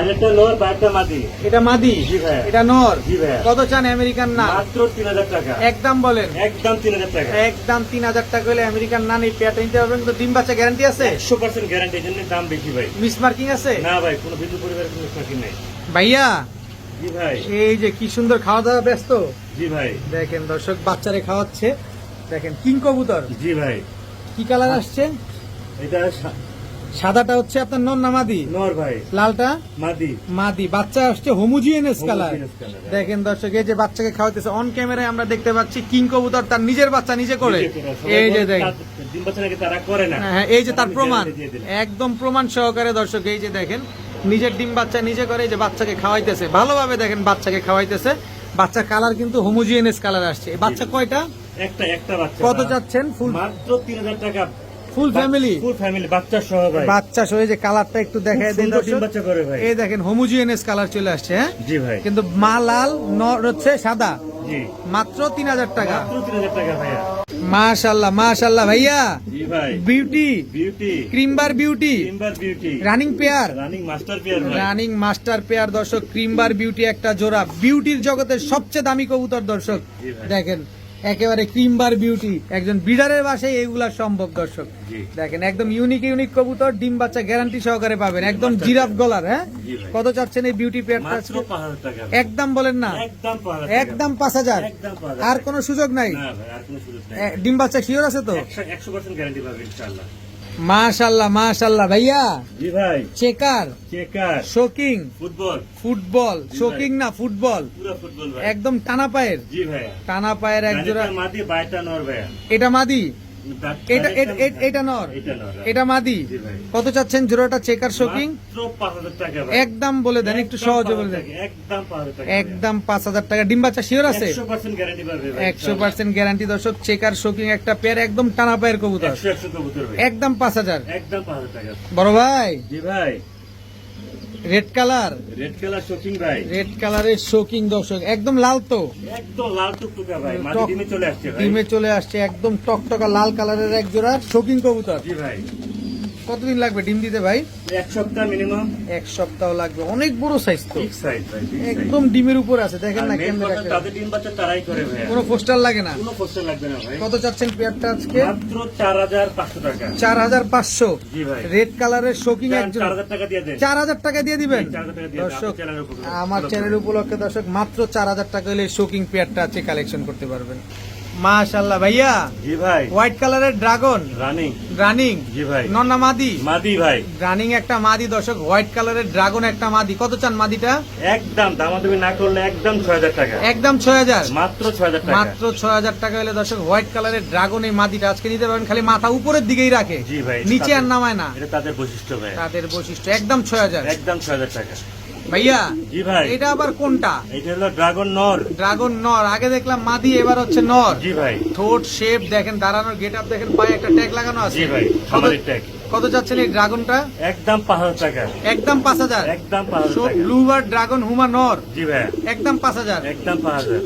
একটা নর একটা মাদি। এটা মাদি, জি ভাই। এটা নর। জি ভাই। কত চান আমেরিকান নান? মাত্র 3000 টাকা। একদম বলেন, একদম 3000 টাকা। একদম 3000 টাকা হলে আমেরিকান নান এই পেয়ারটা নিতে পারবেন। কিন্তু ডিম বাচ্চা গ্যারান্টি আছে? 100% গ্যারান্টি। এজন্য দাম বেশি ভাই। মিস মার্কিং আছে? না ভাই, কোনো বিন্দু পরিবারের কোনো মার্কিং নাই। ভাইয়া জি ভাই। এই যে কি সুন্দর খাওয়া দাওয়া ব্যস্ত। জি ভাই। দেখেন দর্শক বাচ্চারে খাওয়াচ্ছে। দেখেন কিং কবুতর। জি ভাই। কি কালার আসছে? এটা সাদাটা হচ্ছে আপনার নর না মাদি? নর ভাই। লালটা মাদি। মাদি। বাচ্চা আসছে হোমোজিনিয়াস কালার। Homogeneous color, দেখেন দর্শক এই যে বাচ্চাকে খাওয়াইতেছে অন ক্যামেরায় আমরা দেখতে পাচ্ছি কিং কবুতর তার নিজের বাচ্চা নিজে করে। এই যে দেখেন ডিম বাচ্চা নাকি তারা করে না। হ্যাঁ, এই যে তার আমি প্রমাণ, guarantee দিয়ে দিলাম। একদম প্রমাণ সহকারে দর্শক এই যে দেখেন নিজের ডিম বাচ্চা নিজে করে এই যে বাচ্চাকে খাওয়াইতেছে। ভালোভাবে দেখেন বাচ্চাকে খাওয়াইতেছে। বাচ্চার কালার কিন্তু হোমোজিনিয়াস কালার আসছে। এই বাচ্চা কয়টা? একটা বাচ্চা। কত চাচ্ছেন? ফুল মাত্র 3000 টাকা। Full family? ফুল ফ্যামিলি বাচ্চা সহ ভাই। বাচ্চা সহ এই যে কালারটা একটু দেখায় খুব দেন সুন্দর ডিম দর্শক। বাচ্চা করে ভাই। এই দেখেন হোমোজিনিয়াস কালার চলে আসছে। হ্যাঁ জি ভাই। কিন্তু মা লাল, নর হচ্ছে সাদা। জি। মাত্র 3000 টাকা। মাত্র 3000 টাকা ভাইয়া। মাশাআল্লাহ মাশাআল্লাহ ভাইয়া। জি ভাই। Beauty, beauty. ক্রিমবার beauty, timber beauty. Running pair, running master pair ভাই। রানিং মাস্টার পেয়ার দর্শক। ক্রিমবার বিউটি একটা জোড়া। বিউটির জগতের সবচেয়ে দামি কবুতর দর্শক। জি ভাই। দেখেন একেবারে ক্রিমবার বিউটি। একজন ব্রিডারের বাসায় এগুলা সম্ভব দর্শক। জি। দেখেন একদম ইউনিক কবুতর। ডিম বাচ্চা গ্যারান্টি সহকারে পাবেন। একদম জিরাফ গলার। হ্যাঁ জি ভাই। কত চাচ্ছেন এই বিউটি পেয়ারটা? মাত্র 5000 টাকা। একদম বলেন না, একদম 5000 টাকা। একদম 5000। একদম 5000 আর কোনো সুযোগ নাই? না ভাই, আর কোনো সুযোগ নাই। ডিম বাচ্চা শিওর আছে তো? 100% গ্যারান্টি পাবে ইনশাআল্লাহ। মাশাআল্লাহ মাশাআল্লাহ ভাইয়া। জি ভাই। Checker, checker. Shocking, football. Football, জি শোকিং না ফুটবল, পুরো ফুটবল ভাই। একদম টানা পায়ের। জি ভাই। টানা পায়ের এক জোড়া। রানিটা মাদি বাইটা নর ভাইয়া। এটা মাদি, এটা রানিটা- এটা নর, এটা নর। এটা মাদি। জি ভাই। কত চাচ্ছেন জোড়াটা চেকার শোকিং? মাত্র 5000 টাকা ভাই। একদম বলে দেন, একটু সহজে বলে দেন। একদম 5000 টাকা। একদম 5000 টাকা। ডিম বাচ্চা শিওর আছে? 100% গ্যারান্টি পাবে ভাই। 100% গ্যারান্টি দর্শক। চেকার শোকিং একটা পেয়ার, একদম টানা পায়ের কবুতর। 100 কবুতর ভাই। একদম 5000। একদম 5000 টাকা। বড় ভাই জি ভাই। Red colour, red colour shocking ভাই। রেড কালারের শোকিং দর্শক। একদম লাল তো? একদম লাল টুকটুকা ভাই। মাদি টক- ডিমে চলে আসছে ভাই। ডিমে চলে আসছে। একদম টকটকা লাল কালারের এক জোড়া শোকিং কবুতর। জি ভাই। কতদিন লাগবে ডিম দিতে ভাই? 1 সপ্তাহ মিনিমাম। এক সপ্তাহ লাগবে। অনেক বড় সাইজ তো, বিগ সাইজ ভাই, big size। একদম ডিমের উপর আছে। দেখেন আর না main কেমনে কথা, রাখে। তাদের ডিম বাচ্চা তারাই করে ভাই। কোনো পোস্টার লাগে না। কোনো কষ্ট লাগবে না ভাই। কত চাচ্ছেন পেয়ারটা আজকে? মাত্র 4500 টাকা। 4500। জি ভাই। রেড কালারের শোকিং এক জোড়া। 4000 টাকা দিয়ে দেন। 4000 টাকা দিয়ে দিবেন 4000 টাকা দিয়ে দেন। দর্শক। আপনার চ্যানেলের উপর। আমার চ্যানেল উপলক্ষে দর্শক মাত্র 4000 টাকা হলে শোকিং পেয়ারটা আছে কালেকশন করতে পারবেন। মাশাআল্লাহ ভাইয়া। জি ভাই। হোয়াইট কালারের ড্রাগন রানিং। রানিং। জি ভাই। নন্না মাদি? মাদি ভাই। রানিং একটা মাদি দর্শক। হোয়াইট কালারের ড্রাগন একটা মাদি। কত চান মাদিটা? একদম দামাদামি না করলে একদম 6000 টাকা। একদম 6000। মাত্র 6000 টাকা। মাত্র 6000 টাকা হলে দর্শক হোয়াইট কালারের ড্রাগন এই মাদিটা আজকে নিতে পারবেন। খালি মাথা উপরের দিকেই রাখে, জি ভাই। নিচে আর নামায় না। এটা তাদের বৈশিষ্ট্য ভাই। তাদের বৈশিষ্ট্য। একদম 6000। একদম 6000 টাকা। ভাইয়া জি ভাই। এটা আবার কোনটা? এটা হলো ড্রাগন নর। ড্রাগন নর। আগে দেখলাম মাদি, এবার হচ্ছে নর। জি ভাই। ঠোঁট শেপ দেখেন, দাঁড়ানোর গেট আপ দেখেন, পায়ে একটা ট্যাগ লাগানো আছে। জি ভাই। খামারের ট্যাগ। কত চাচ্ছেন এই ড্রাগনটা? একদম 5000 টাকা। একদম 5000। একদম 5000 টাকা। ব্লু বার ড্রাগন হুমা নর। জি ভাই। একদম 5000। একদম 5000।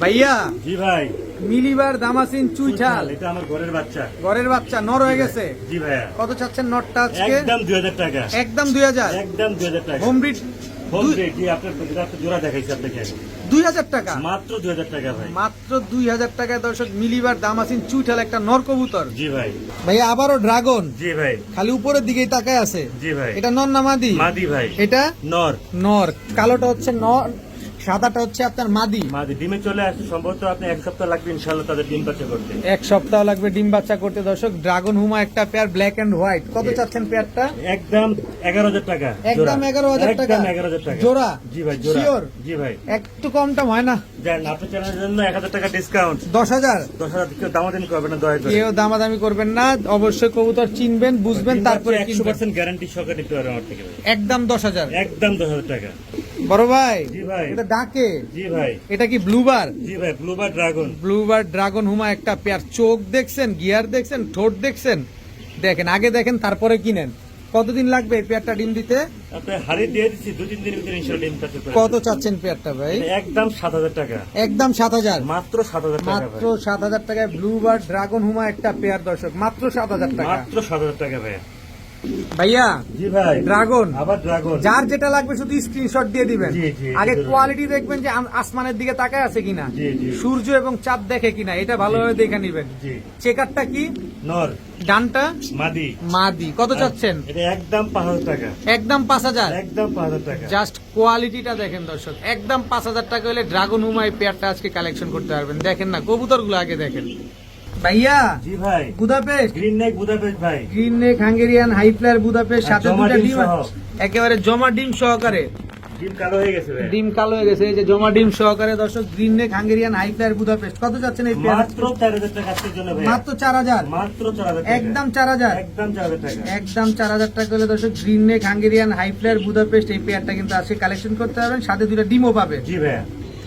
ভাইয়া জি ভাই। মিলিবার দামাসিন চুইঠাল এটা আমার ঘরের বাচ্চা। ঘরের বাচ্চা নর হয়ে গেছে। জি ভাইয়া। কত চাচ্ছেন নটটা আজকে? একদম 2000 টাকা। একদম 2000। একদম 2000 টাকা। Home breed home rate. জি আপনার জোড়া দেখাইছি আপনাকে। 2000 টাকা। মাত্র 2000 টাকা ভাই। মাত্র 2000 টাকায় দর্শক মিলিবার দামাসিন চুইঠাল একটা নর কবুতর। জি ভাই। ভাইয়া আবারও ড্রাগন। জি ভাই। খালি উপরের দিকেই তাকায় আছে। জি ভাই। এটা নর না মাদি? মাদি ভাই। এটা নর। নর। কালোটা হচ্ছে নর, সাদাটা হচ্ছে আপনার মাদি। মাদি ডিমে চলে আসছে। সম্ভবত আপনি 1 সপ্তাহ লাগবে ইনশাআল্লাহ তাদের ডিম বাচ্চা করতে। এক সপ্তাহ লাগবে ডিম বাচ্চা করতে দর্শক। ড্রাগন হুমা একটা পেয়ার, ব্ল্যাক এন্ড হোয়াইট। কত চাচ্ছেন পেয়ারটা? একদম 11000 টাকা। একদম 11000 টাকা। একদম 11000 টাকা। জোড়া? জি ভাই জোড়া। Sure? জি ভাই। একটু কম টম হয় না? জান আপনার চ্যানেলের জন্য 1000 টাকা ডিসকাউন্ট। 10,000। 10000 কেউ দামাদামি করবে না দয়া করে। কেউ দামাদামি করবেন না। অবশ্যই কবুতর চিনবেন, বুঝবেন, তারপরে কিনবেন। 100% গ্যারান্টি সহকারে নিতে পারবেন আমার থেকে ভাই। একদম 10,000। একদম 10000 টাকা। বড় ভাই জি ভাই। এটা ডাকে? জি ভাই। এটা কি ব্লুবার? জি ভাই। ব্লুবার ড্রাগন। ব্লুবার ড্রাগন হুমা একটা পেয়ার। চোখ দেখছেন, গিয়ার দেখছেন, ঠোঁট দেখছেন। দেখেন আগে দেখেন তারপরে কিনেন। কতদিন লাগবে এই পেয়ারটা ডিম দিতে? আপনার হাড়ি দিয়ে দিচ্ছি 2-3 দিনের ভিতরে ইনশাআল্লাহ ডিম বাচ্চা করে। কত চাচ্ছেন পেয়ারটা ভাই? একদম 7000 টাকা। একদম 7000। মাত্র 7000 টাকা মাত্র ভাই। 7000 টাকায় ব্লুবার ড্রাগন হুমা একটা পেয়ার দর্শক। মাত্র 7000 টাকা। মাত্র 7000 টাকা ভাই। ভাইয়া জি ভাই, ড্রাগন, আবার ড্রাগন। যার যেটা লাগবে শুধু স্ক্রিনশট দিয়ে দিবেন। জি, জি, আগে জি। কোয়ালিটি দেখবেন যে আসমানের দিকে তাকায় আছে কিনা, জি, জি। সূর্য এবং চাঁদ দেখে কিনা, এটা ভালোভাবে দেখে নিবেন। জি। চেকারটা কি? নর, ডানটা মাদি। মাদি। কত চাচ্ছেন? এটা একদম 5,000 টাকা, একদম 5,000। একদম 5,000 টাকা। জাস্ট কোয়ালিটিটা দেখেন দর্শক, একদম 5,000 টাকা হলে ড্রাগন হুমাই পেয়ারটা আজকে কালেকশন করতে পারবেন। দেখেন না কবুতর গুলো আগে দেখেন। ভাইয়া জি ভাই, বুদাপেস্ট, গ্রিন নেক বুদাপেস্ট ভাই। Green neck Hungarian high flyer Budapest, আর সাথে জমা দুটো ডিম ডিম সহ। একেবারে জমা ডিম সহকারে। ডিম কালো হয়ে গেছে ভাই। ডিম কালো হয়ে গেছে, এই যে জমা ডিম সহকারে দর্শক, green neck Hungarian high flyer Budapest. কত যাচ্ছেন এই পেয়ার? মাত্র 4,000 টাকা আজকের জন্য ভাই। মাত্র 4,000। মাত্র 4,000 টাকা। একদম 4,000। একদম 4,000 টাকা। একদম 4,000 টাকা হলে দর্শক green neck Hungarian high flyer Budapest এই পেয়ারটা কিন্তু আজকে কালেকশন করতে পারবেন, সাথে দুটো ডিমও পাবে। জি ভাই,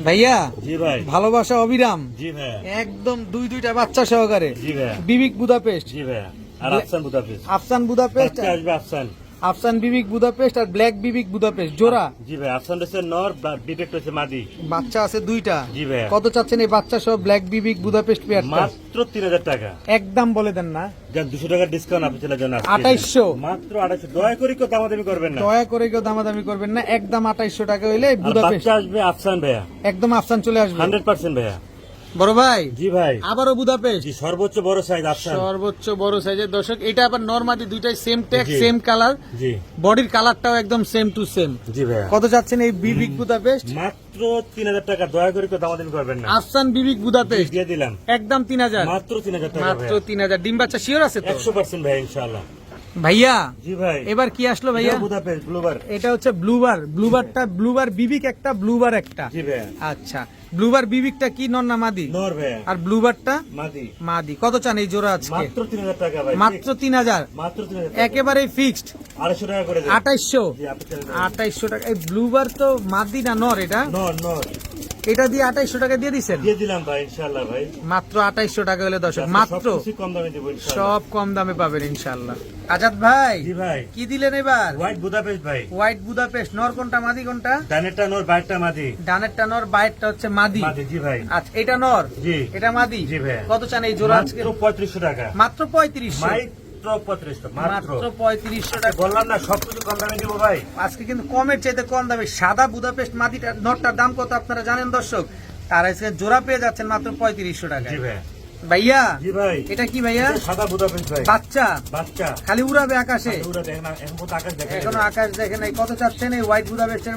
ভাইয়া জি ভাই, ভালোবাসা অবিরাম, জি ভাই, একদম দুইটা বাচ্চা সহকারে, জি ভাই, বিবিক বুদাপেস্ট, জি ভাই। আর আফসান বুদাপেস্ট। আফসান বুদাপেস্ট, বাচ্চা আসবে আফসান। আফসান বিবিক বুদাপেস্ট আর ব্ল্যাক বিবিক বুদাপেস্ট জোড়া। জি ভাই, আফসান হচ্ছে নর, বিবেক হচ্ছে মাদি। বাচ্চা আছে দুইটা। জি ভাই। কত চাচ্ছেন এই বাচ্চা সহ ব্ল্যাক বিবিক বুদাপেস্ট পেয়ারটা? মাত্র 3,000 টাকা। একদম বলে দেন না, যান 200 টাকা ডিসকাউন্ট আপনি চলে যান আজকে। 2800। মাত্র 2800। দয়া করে কেউ দামাদামি করবেন না। দয়া করে কেউ দামাদামি করবেন না, একদম 2800 টাকা হইলে আর বুদাপেস্ট বাচ্চা আসবে আফসান ভাইয়া, একদম আফসান চলে আসবে। 100% ভাইয়া। বড় ভাই জি ভাই, আবারও বুদাপেস্ট, জি সর্বোচ্চ বড় সাইজ আফসান। সর্বোচ্চ বড় সাইজের দর্শক। এটা আবার নরমালি দুইটাই সেম টেক্স, জি। সেম কালার, জি, বডির কালারটাও একদম সেম টু সেম। জি ভাইয়া। কত চাচ্ছেন এই বিবিক বুদাপেস্ট? মাত্র 3,000 টাকা। দয়া করে কেউ দামাদামি করবেন না। আফসান বিবিক বুদাপেস্ট দিয়ে দিলাম একদম 3,000। মাত্র 3,000 টাকা মাত্র ভাইয়া। 3,000। ডিম বাচ্চা শিওর আছে তো? 100% ভাইয়া ইনশাআল্লাহ। ভাইয়া জি ভাই, এবার কি আসলো ভাইয়া? এটা বুদাপেস্ট ব্লুবার। এটা হচ্ছে ব্লুবার বিবিক একটা, ব্লুবার একটা। জি ভাইয়া। আচ্ছা, ব্লুবার বিবিকটা কি নর না মাদি? নর ভাইয়া, আর ব্লুবারটা মাদি। মাদি। কত চান এই জোড়া আজকে? মাত্র 3,000 টাকা ভাই। মাত্র 3,000। মাত্র 3,000 টাকা। একেবারে ফিক্সড 250 টাকা করে দেন। 2800। জি, আপনি চলে যান। 2800 টাকা। এই ব্লুবার তো মাদি না নর? এটা নর, নর। এটা দিয়ে 2800 টাকা দিয়ে দিছেন? দিয়ে দিলাম ভাই ইনশাআল্লাহ ভাই। মাত্র 2800 টাকা হলে দর্শক, আজকে মাত্র সবকিছু কম দামে দেব ইনশাআল্লাহ। সব কম দামে পাবেন ইনশাআল্লাহ। আজাদ ভাই জি ভাই, কি দিলেন এবার? হোয়াইট বুদাপেস্ট ভাই। White Budapest. নর কোনটা মাদি কোনটা? ডানেরটা নর, বাইরটা মাদি। ডানেরটা নর, বাইরটা হচ্ছে মাদি। মাদি, জি ভাই। আচ্ছা, এটা নর, জি। এটা মাদি। জি ভাই। কত চান এই জোড়া আজকে? মাত্র 3500 টাকা। মাত্র 3500। মাত্র 3500 মাত্র। মাত্র 3500 টাকা। বললাম না সবকিছু কম দামে দিব ভাই। আজকে কিন্তু কমের চাইতে কম দামে সাদা বুদাপেস্ট মাদিটার নরটার দাম কত আপনারা জানেন দর্শক? আর আজকে জোড়া পেয়ে যাচ্ছেন মাত্র 3500 টাকা। জি ভাই, ভাইয়া জি ভাই। এটা কি ভাইয়া? এটা সাদা বুদাপেস্ট ভাই। বাচ্চা বাচ্চা। খালি উড়াবে আকাশে, পুরো দেখেন না, এখন পর্যন্ত আকাশ দেখেন। এখনো আকাশ দেখে নাই। কত চাচ্ছেন এই হোয়াইট বুদাপেস্টের